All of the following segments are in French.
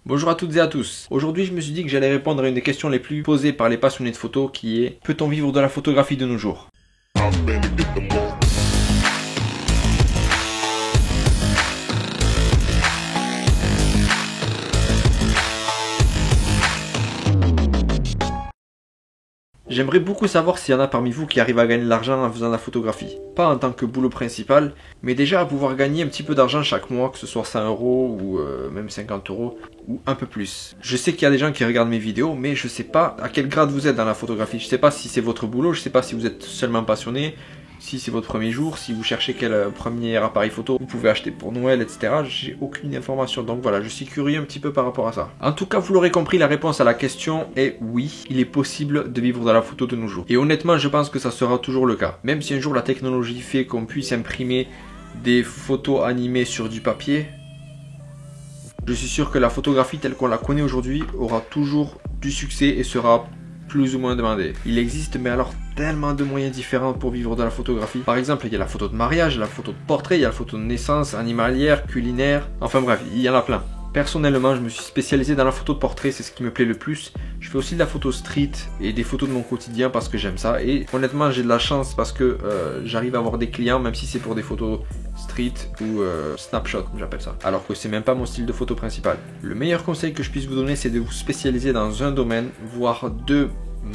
Bonjour à toutes et à tous. Aujourd'hui, je me suis dit que j'allais répondre à une des questions les plus posées par les passionnés de photo qui est: peut-on vivre de la photographie de nos jours? J'aimerais beaucoup savoir s'il y en a parmi vous qui arrivent à gagner de l'argent en faisant de la photographie. Pas en tant que boulot principal, mais déjà à pouvoir gagner un petit peu d'argent chaque mois, que ce soit 100 euros ou même 50 euros ou un peu plus. Je sais qu'il y a des gens qui regardent mes vidéos, mais je sais pas à quel grade vous êtes dans la photographie. Je sais pas si c'est votre boulot, je sais pas si vous êtes seulement passionné, si c'est votre premier jour, si vous cherchez quel premier appareil photo vous pouvez acheter pour Noël, etc. J'ai aucune information, donc voilà, je suis curieux un petit peu par rapport à ça. En tout cas, vous l'aurez compris, la réponse à la question est oui, il est possible de vivre de la photo de nos jours. Et honnêtement, je pense que ça sera toujours le cas. Même si un jour la technologie fait qu'on puisse imprimer des photos animées sur du papier, je suis sûr que la photographie telle qu'on la connaît aujourd'hui aura toujours du succès et sera plus ou moins demandé. Il existe mais alors tellement de moyens différents pour vivre de la photographie. Par exemple, il y a la photo de mariage, la photo de portrait, il y a la photo de naissance, animalière, culinaire, enfin bref, il y en a plein. Personnellement, je me suis spécialisé dans la photo de portrait, c'est ce qui me plaît le plus. Je fais aussi de la photo street et des photos de mon quotidien parce que j'aime ça. Et honnêtement, j'ai de la chance parce que j'arrive à avoir des clients, même si c'est pour des photos street ou snapshot, comme j'appelle ça. Alors que c'est même pas mon style de photo principal. Le meilleur conseil que je puisse vous donner, c'est de vous spécialiser dans un domaine, voire deux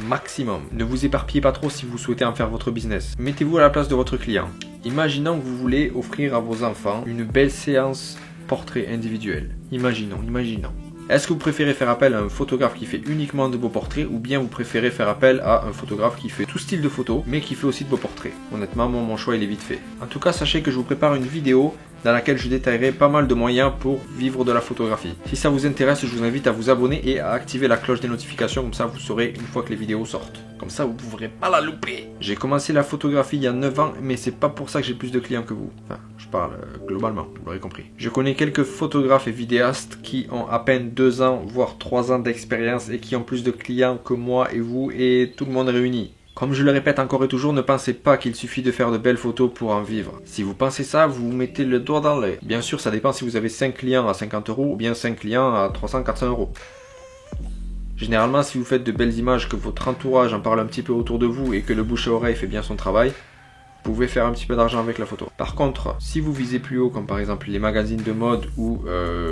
maximum. Ne vous éparpillez pas trop si vous souhaitez en faire votre business. Mettez-vous à la place de votre client. Imaginons que vous voulez offrir à vos enfants une belle séance portrait individuel. Imaginons. Est-ce que vous préférez faire appel à un photographe qui fait uniquement de beaux portraits ou bien vous préférez faire appel à un photographe qui fait tout style de photo mais qui fait aussi de beaux portraits? Honnêtement, mon choix il est vite fait. En tout cas, sachez que je vous prépare une vidéo dans laquelle je détaillerai pas mal de moyens pour vivre de la photographie. Si ça vous intéresse, je vous invite à vous abonner et à activer la cloche des notifications, comme ça vous saurez une fois que les vidéos sortent. Comme ça vous ne pourrez pas la louper. J'ai commencé la photographie il y a 9 ans, mais c'est pas pour ça que j'ai plus de clients que vous. Enfin, je parle globalement, vous l'aurez compris. Je connais quelques photographes et vidéastes qui ont à peine 2 ans, voire 3 ans d'expérience et qui ont plus de clients que moi et vous et tout le monde réuni. Comme je le répète encore et toujours, ne pensez pas qu'il suffit de faire de belles photos pour en vivre. Si vous pensez ça, vous mettez le doigt dans l'œil. Bien sûr, ça dépend si vous avez 5 clients à 50 euros ou bien 5 clients à 300-400 euros. Généralement, si vous faites de belles images, que votre entourage en parle un petit peu autour de vous et que le bouche à oreille fait bien son travail, vous pouvez faire un petit peu d'argent avec la photo. Par contre, si vous visez plus haut, comme par exemple les magazines de mode ou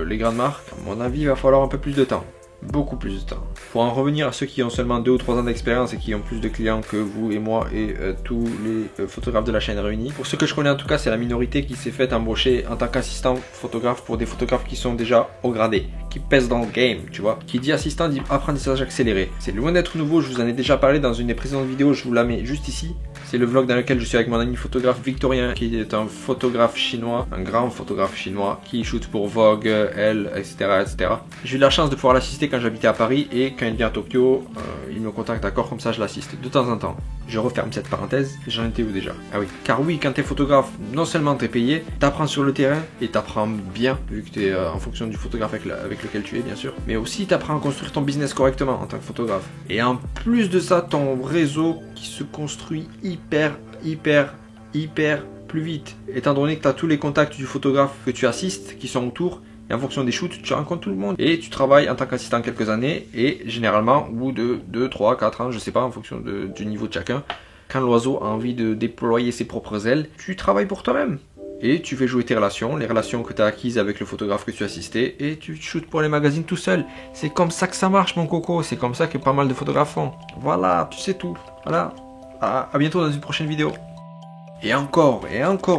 les grandes marques, à mon avis, il va falloir un peu plus de temps. Beaucoup plus de temps. Pour en revenir à ceux qui ont seulement 2 ou 3 ans d'expérience et qui ont plus de clients que vous et moi et tous les photographes de la chaîne réunis. Pour ceux que je connais en tout cas, c'est la minorité qui s'est fait embaucher en tant qu'assistant photographe pour des photographes qui sont déjà au gradé, qui pèsent dans le game, tu vois. Qui dit assistant dit apprentissage accéléré. C'est loin d'être nouveau, je vous en ai déjà parlé dans une des précédentes vidéos, je vous la mets juste ici. C'est le vlog dans lequel je suis avec mon ami photographe Victorien, qui est un photographe chinois, un grand photographe chinois, qui shoot pour Vogue, Elle, etc. etc. J'ai eu la chance de pouvoir l'assister quand j'habitais à Paris et quand il vient à Tokyo, il me contacte d'accord, comme ça je l'assiste de temps en temps. Je referme cette parenthèse, j'en étais où déjà? Ah oui, car oui, quand t'es photographe, non seulement t'es payé, t'apprends sur le terrain et t'apprends bien, vu que t'es en fonction du photographe avec lequel tu es bien sûr, mais aussi t'apprends à construire ton business correctement en tant que photographe. Et en plus de ça, ton réseau qui se construit hyper plus vite, étant donné que t'as tous les contacts du photographe que tu assistes qui sont autour. Et en fonction des shoots, tu rencontres tout le monde. Et tu travailles en tant qu'assistant quelques années. Et généralement, au bout de 2, 3, 4 ans, je sais pas, en fonction du niveau de chacun, quand l'oiseau a envie de déployer ses propres ailes, tu travailles pour toi-même. Et tu fais jouer tes relations, les relations que tu as acquises avec le photographe que tu as assisté. Et tu shootes pour les magazines tout seul. C'est comme ça que ça marche, mon coco. C'est comme ça que pas mal de photographes font. Voilà, tu sais tout. Voilà. À bientôt dans une prochaine vidéo. Et encore,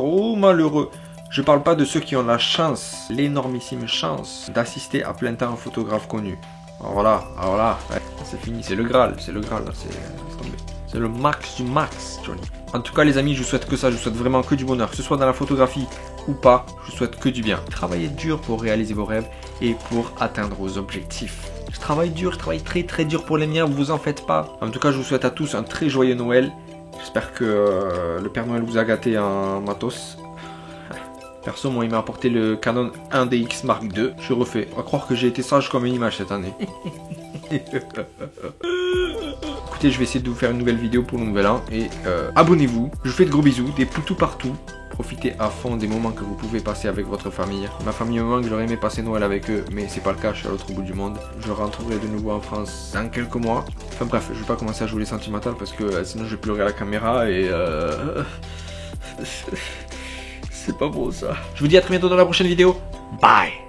oh malheureux. Je parle pas de ceux qui ont la chance, l'énormissime chance d'assister à plein temps un photographe connu. Alors là, ouais, c'est fini, c'est le Graal, c'est le max du max, Johnny. En tout cas les amis, je vous souhaite que ça, je vous souhaite vraiment que du bonheur, que ce soit dans la photographie ou pas, je vous souhaite que du bien. Travaillez dur pour réaliser vos rêves et pour atteindre vos objectifs. Je travaille dur, je travaille très dur pour les miens, vous en faites pas. En tout cas, je vous souhaite à tous un très joyeux Noël. J'espère que le Père Noël vous a gâté en matos. Perso, moi, il m'a apporté le Canon 1DX Mark II. Je refais. À croire que j'ai été sage comme une image cette année. écoutez, je vais essayer de vous faire une nouvelle vidéo pour le nouvel an. Et abonnez-vous. Je vous fais de gros bisous, des poutous partout. Profitez à fond des moments que vous pouvez passer avec votre famille. Ma famille me manque, j'aurais aimé passer Noël avec eux, mais c'est pas le cas, je suis à l'autre bout du monde. Je rentrerai de nouveau en France dans quelques mois. Enfin bref, je vais pas commencer à jouer les sentimentales parce que sinon je vais pleurer à la caméra et c'est pas beau ça. Je vous dis à très bientôt dans la prochaine vidéo. Bye.